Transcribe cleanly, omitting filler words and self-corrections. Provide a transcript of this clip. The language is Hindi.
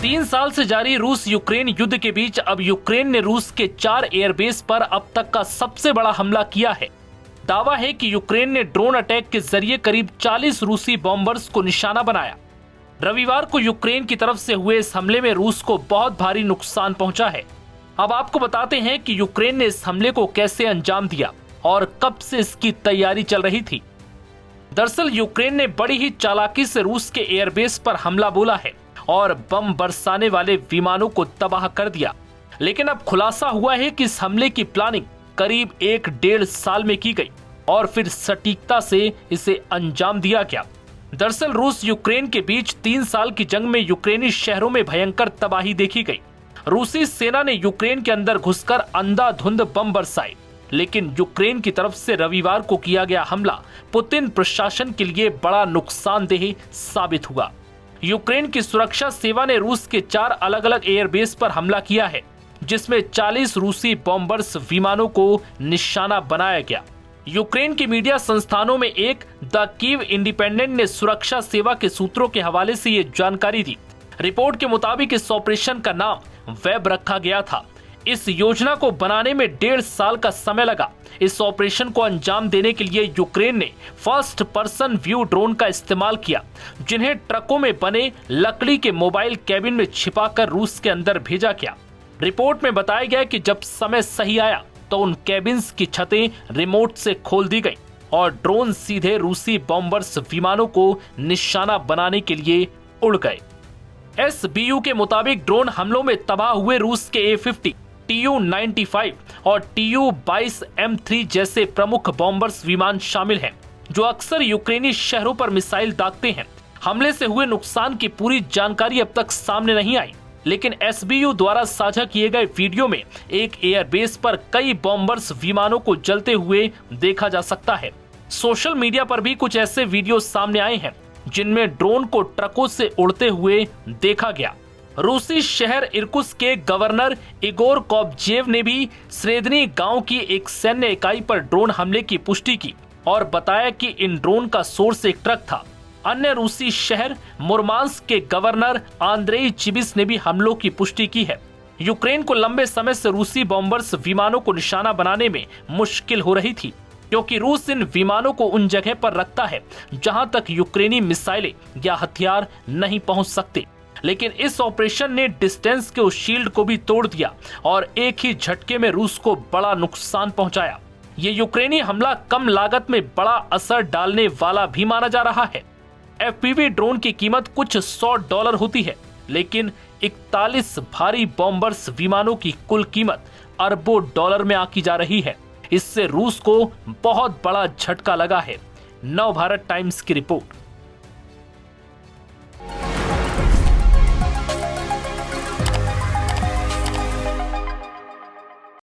3 साल से जारी रूस यूक्रेन युद्ध के बीच अब यूक्रेन ने रूस के 4 एयरबेस पर अब तक का सबसे बड़ा हमला किया है। दावा है कि यूक्रेन ने ड्रोन अटैक के जरिए करीब 40 रूसी बॉम्बर्स को निशाना बनाया। रविवार को यूक्रेन की तरफ से हुए इस हमले में रूस को बहुत भारी नुकसान पहुंचा है। अब आपको बताते हैं कि यूक्रेन ने इस हमले को कैसे अंजाम दिया और कब से इसकी तैयारी चल रही थी। दरअसल यूक्रेन ने बड़ी ही चालाकी से रूस के एयरबेस पर हमला बोला है और बम बरसाने वाले विमानों को तबाह कर दिया। लेकिन अब खुलासा हुआ है कि इस हमले की प्लानिंग करीब 1-1.5 साल में की गई और फिर सटीकता से इसे अंजाम दिया गया। दरअसल रूस यूक्रेन के बीच 3 साल की जंग में यूक्रेनी शहरों में भयंकर तबाही देखी गई। रूसी सेना ने यूक्रेन के अंदर घुसकर अंधाधुंध बम बरसाए, लेकिन यूक्रेन की तरफ से रविवार को किया गया हमला पुतिन प्रशासन के लिए बड़ा नुकसानदेह साबित हुआ। यूक्रेन की सुरक्षा सेवा ने रूस के 4 अलग अलग एयरबेस पर हमला किया है, जिसमें 40 रूसी बॉम्बर्स विमानों को निशाना बनाया गया। यूक्रेन की मीडिया संस्थानों में एक द कीव इंडिपेंडेंट ने सुरक्षा सेवा के सूत्रों के हवाले से ये जानकारी दी। रिपोर्ट के मुताबिक इस ऑपरेशन का नाम वेब रखा गया था। इस योजना को बनाने में 1.5 साल का समय लगा। इस ऑपरेशन को अंजाम देने के लिए यूक्रेन ने फर्स्ट पर्सन व्यू ड्रोन का इस्तेमाल किया, जिन्हें ट्रकों में बने लकड़ी के मोबाइल कैबिन में छिपाकर रूस के अंदर भेजा गया। रिपोर्ट में बताया गया कि जब समय सही आया तो उन कैबिन्स की छतें रिमोट से खोल दी गई और ड्रोन सीधे रूसी बॉम्बर्स विमानों को निशाना बनाने के लिए उड़ गए। SBU के मुताबिक ड्रोन हमलों में तबाह हुए रूस के A-50, Tu-95 और Tu-22M3 जैसे प्रमुख बॉम्बर्स विमान शामिल हैं, जो अक्सर यूक्रेनी शहरों पर मिसाइल दागते हैं। हमले से हुए नुकसान की पूरी जानकारी अब तक सामने नहीं आई, लेकिन SBU द्वारा साझा किए गए वीडियो में एक एयरबेस पर कई बॉम्बर्स विमानों को जलते हुए देखा जा सकता है। सोशल मीडिया पर भी कुछ ऐसे वीडियो सामने आए हैं जिनमें ड्रोन को ट्रकों से उड़ते हुए देखा गया। रूसी शहर इर्कुत्स्क के गवर्नर इगोर कोबजेव ने भी स्रेदनी गांव की एक सैन्य इकाई पर ड्रोन हमले की पुष्टि की और बताया कि इन ड्रोन का सोर्स एक ट्रक था। अन्य रूसी शहर मुर्मांस्क के गवर्नर आंद्रेई चिबिस ने भी हमलों की पुष्टि की है। यूक्रेन को लंबे समय से रूसी बॉम्बर्स विमानों को निशाना बनाने में मुश्किल हो रही थी, क्योंकि रूस इन विमानों को उन जगह पर रखता है जहां तक यूक्रेनी मिसाइलें या हथियार नहीं पहुंच सकते। लेकिन इस ऑपरेशन ने डिस्टेंस के उस शील्ड को भी तोड़ दिया और एक ही झटके में रूस को बड़ा नुकसान पहुंचाया। ये यूक्रेनी हमला कम लागत में बड़ा असर डालने वाला भी माना जा रहा है। FPV ड्रोन की कीमत कुछ $100 होती है, लेकिन 41 भारी बॉम्बर्स विमानों की कुल कीमत अरबों डॉलर में आंकी जा रही है। इससे रूस को बहुत बड़ा झटका लगा है। नवभारत टाइम्स की रिपोर्ट।